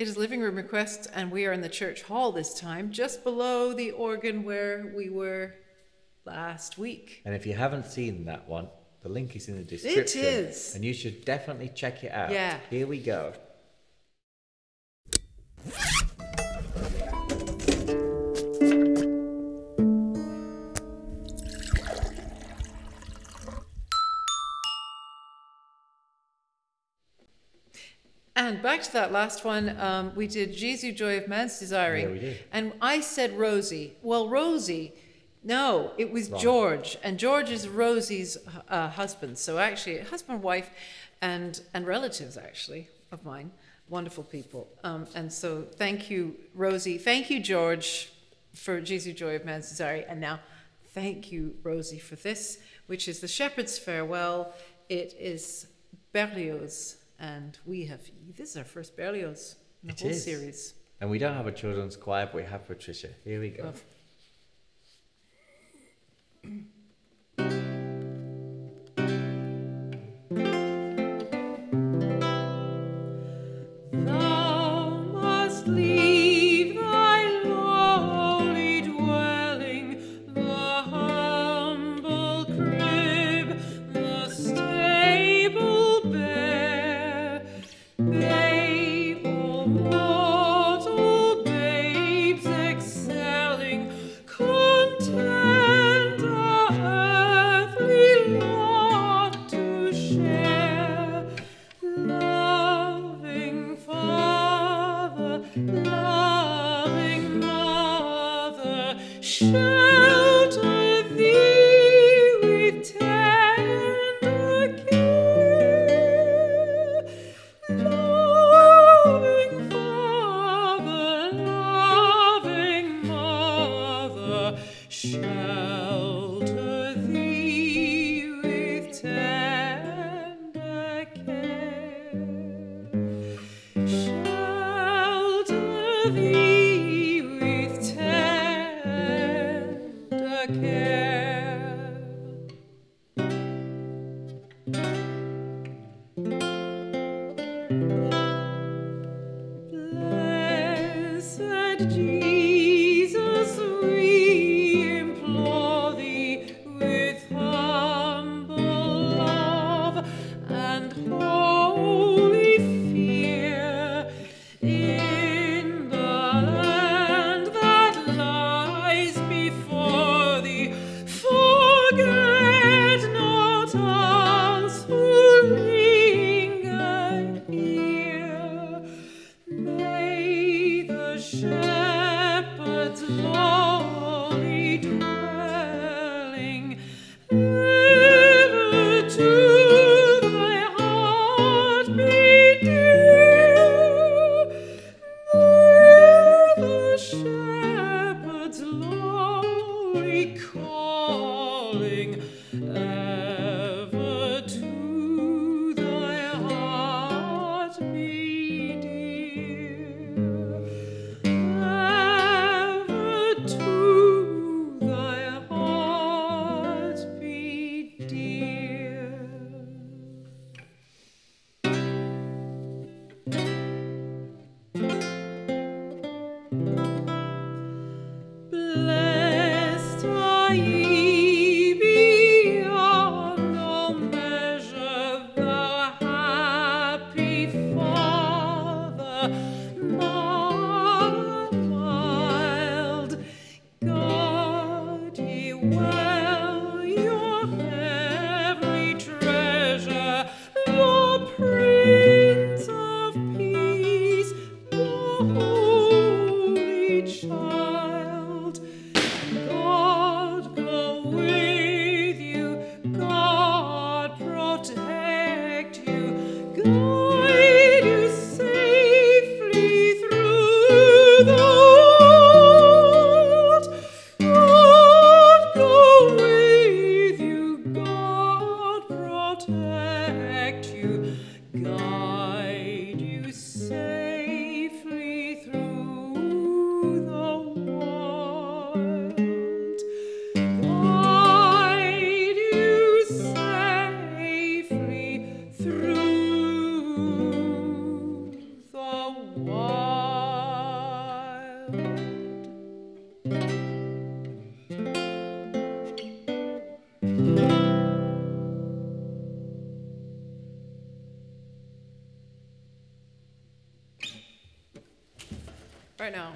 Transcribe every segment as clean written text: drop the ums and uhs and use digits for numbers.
It is living room requests, and we are in the church hall this time, just below the organ where we were last week. And if you haven't seen that one, the link is in the description. It is. And you should definitely check it out. Yeah. Here we go. And back to that last one, we did Jesu, Joy of Man's Desiring. Yeah, we did. And I said Rosie. Well, Rosie, no, it was Wrong. George. And George is Rosie's husband. So actually, husband, wife, and relatives, actually, of mine. Wonderful people. And so thank you, Rosie. Thank you, George, for Jesu, Joy of Man's Desiring. And now thank you, Rosie, for this, which is The Shepherd's Farewell. It is Berlioz. And we have, this is our first Berlioz in the whole series. And we don't have a children's choir, but we have Patricia. Here we go. Thou must leave thy lowly dwelling, the humble crib, the stable bare, babe, oh, mortal babes excelling, content our earthly lot to share. Loving Father, loving Mother, shelter thee with tender care. Loving Father, loving Mother, shelter thee with tender care. Shelter thee with tender care. Blessed Jesus, we implore thee with humble love and holy fear, in the land that lies before thee, forget not us who linger here. May the shepherd's lowly dwelling ever to thy heart be dear. May the shepherd's lowly calling ever to thy heart be dear. Ever to thy heart be dear. Blessed are ye beyond all measure, thou happy Father, Mother mild. Guard ye well your heavenly treasure, your Prince of Peace, the Holy Child. God go with you, God protect you, guide you safely through right now.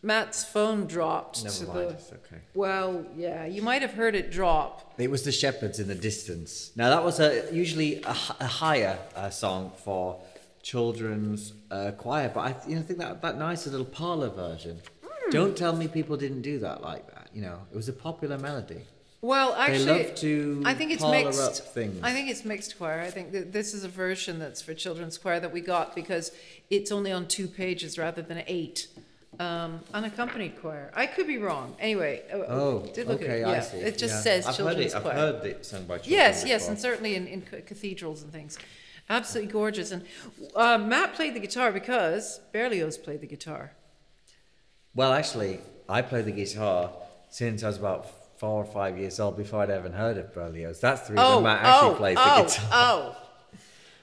Matt's phone dropped. Never mind, it's okay. Well, yeah, you might have heard it drop. It was the shepherds in the distance. Now that was usually a higher song for children's choir, but I think that nice little parlor version. Don't tell me people didn't do that like that. You know, it was a popular melody. Well, actually, they love to I think it's parlor mixed. Up things. I think it's mixed choir. I think that this is a version that's for children's choir that we got because it's only on 2 pages rather than 8. Unaccompanied choir. I could be wrong. Anyway, did look okay, at it. Yeah, I see. it just says children's choir. I've heard it sung by children. Yes, before. and certainly in cathedrals and things. Absolutely gorgeous. And Matt played the guitar because Berlioz played the guitar. Well, actually, I played the guitar since I was about 4 or 5 years old before I'd ever heard of Berlioz. That's the reason Matt actually plays the guitar.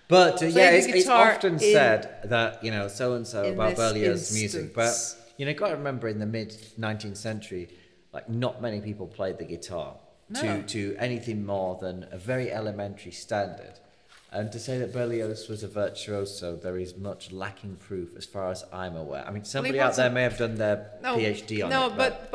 But it's often said that, so-and-so about Berlioz music. But, got to remember in the mid-19th century, like not many people played the guitar to anything more than a very elementary standard. And to say that Berlioz was a virtuoso, there is much lacking proof as far as I'm aware. I mean, somebody out there may have done their PhD on it. No, but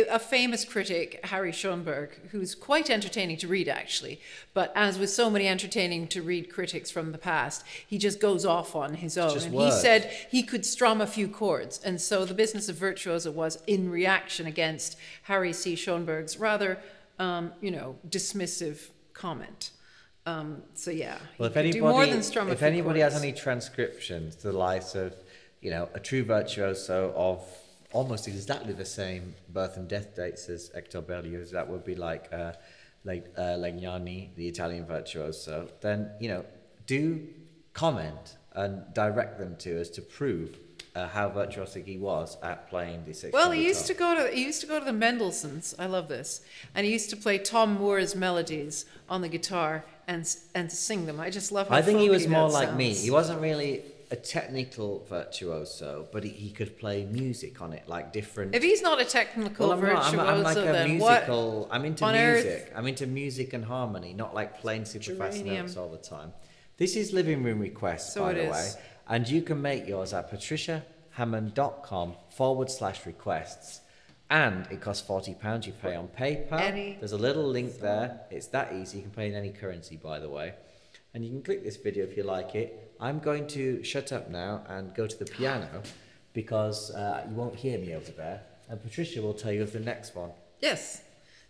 a famous critic, Harry Schoenberg, who's quite entertaining to read, actually, but as with so many entertaining to read critics from the past, he just goes off on his own. And he said he could strum a few chords. And so the business of virtuoso was in reaction against Harry C. Schoenberg's rather, dismissive comment. Well, if anybody has any transcriptions to the likes of, a true virtuoso of almost exactly the same birth and death dates as Hector Berlioz, that would be like Legnani, the Italian virtuoso, then, do comment and direct them to us to prove how virtuosic he was at playing the sixth. Well, he used to go to the Mendelssohns. I love this, and he used to play Tom Moore's melodies on the guitar and sing them. I just love how I think he was more like sounds. me. He wasn't really a technical virtuoso, but he could play music on it, like different. If he's not a technical virtuoso, I'm like a then musical. What I'm into music. I'm into music and harmony, not like playing super fast notes all the time. This is Living Room Requests, by the way, and you can make yours at patriciahammond.com/requests. And it costs £40. You pay on PayPal. There's a little link there. It's that easy. You can pay in any currency, by the way. And you can click this video if you like it. I'm going to shut up now and go to the piano because you won't hear me over there. And Patricia will tell you of the next one. Yes.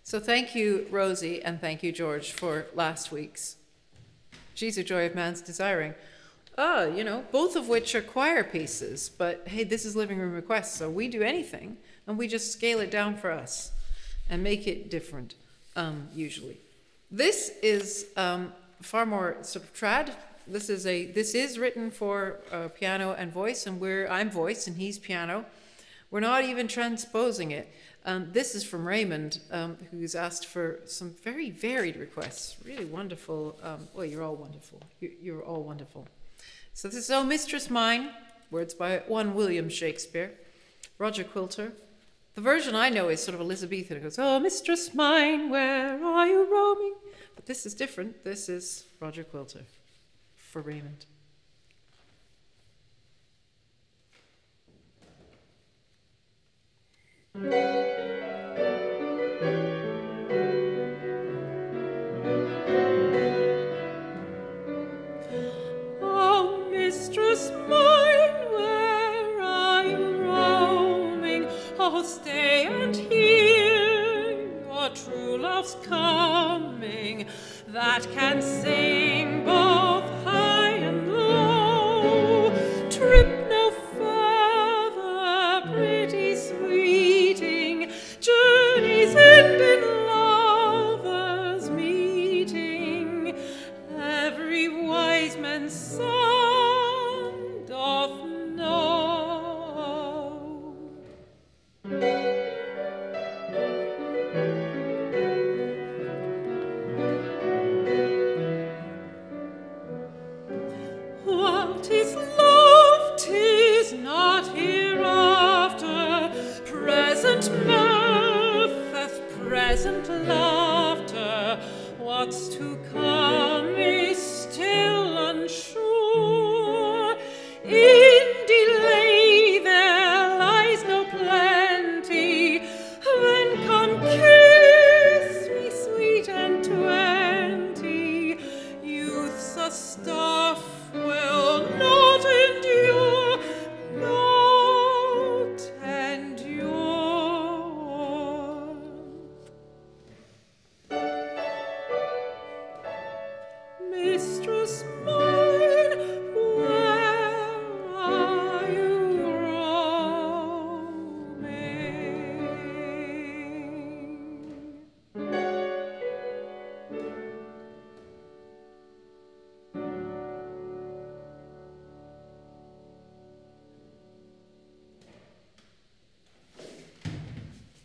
So thank you, Rosie, and thank you, George, for last week's She's a Joy of Man's Desiring. Both of which are choir pieces. But hey, this is Living Room Requests, so we do anything. And we just scale it down for us and make it different, usually. This is far more sort of trad. This is written for piano and voice, and I'm voice and he's piano. We're not even transposing it. This is from Raymond, who's asked for some very varied requests. Really wonderful. You're all wonderful. You're all wonderful. So this is "Oh Mistress Mine," words by one William Shakespeare, Roger Quilter. The version I know is sort of Elizabethan. It goes, "Oh, mistress mine, where are you roaming?" But this is different. This is Roger Quilter for Raymond. Oh, mistress mine, where are you roaming? Oh, stay and hear your true love's coming, that can sing both high and low. Trip no further, pretty sweeting, journeys end in lovers' meeting. Every wise man's son doth know. What is love? 'Tis not hereafter. Present mirth hath present laughter. What's to come is still unsure. Indeed,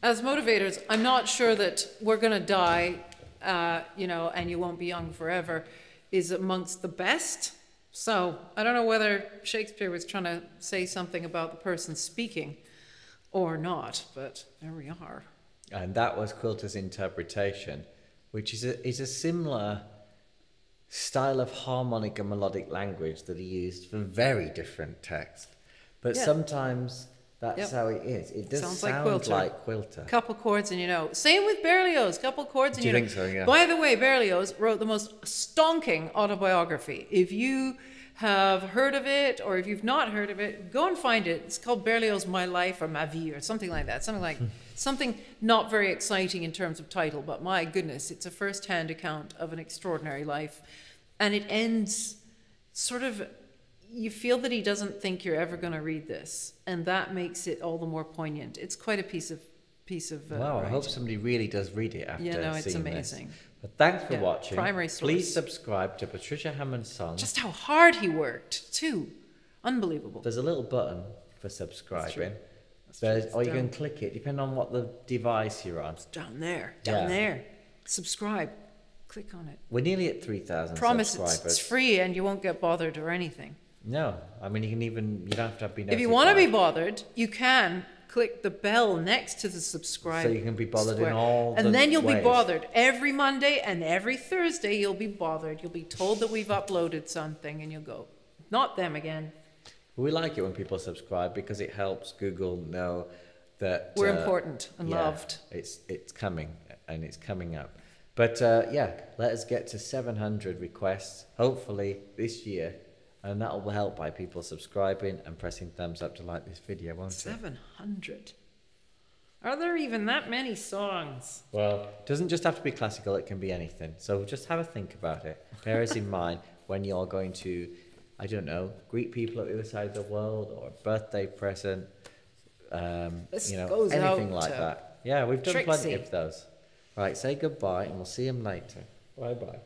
as motivators, I'm not sure that we're going to die, you know, and you won't be young forever is amongst the best. So I don't know whether Shakespeare was trying to say something about the person speaking or not, but there we are. And that was Quilter's interpretation, which is a similar style of harmonic and melodic language that he used for very different text. But sometimes that's how it is. It does sound like Quilter. Couple chords and you know. Same with Berlioz. Couple chords and you know. Do you think so? Yeah. By the way, Berlioz wrote the most stonking autobiography. If you have heard of it or if you've not heard of it, go and find it. It's called Berlioz My Life or Ma Vie or something like that. Something not very exciting in terms of title, but my goodness, it's a first-hand account of an extraordinary life. And it ends sort of, you feel that he doesn't think you're ever going to read this, and that makes it all the more poignant. It's quite a piece of wow, writing. I hope somebody really does read it after seeing it's amazing. This. But thanks for watching. Primary source. Please subscribe to Patricia Hammond's song. Just how hard he worked, too. Unbelievable. There's a little button for subscribing. Or you can click it, depending on what the device you're on. It's down there. Down there. Subscribe. Click on it. We're nearly at 3,000 Promise subscribers. it's free and you won't get bothered or anything. No, I mean you don't have to be notified. If you want to be bothered, you can click the bell next to the subscribe. So you can be bothered in all and then you'll ways. be bothered every Monday and every Thursday. You'll be bothered. You'll be told that we've uploaded something, and you'll go, not them again. We like it when people subscribe because it helps Google know that we're important and loved. It's coming and it's coming up. But let us get to 700 requests, hopefully this year, and that will help by people subscribing and pressing thumbs up to like this video, won't it? 700. Are there even that many songs? Well, it doesn't just have to be classical, it can be anything. So just have a think about it. Bear us in mind when you're going to, I don't know, greet people at the other side of the world, or a birthday present, anything like that. Yeah, we've done plenty of those. Right, say goodbye and we'll see them later. Bye-bye.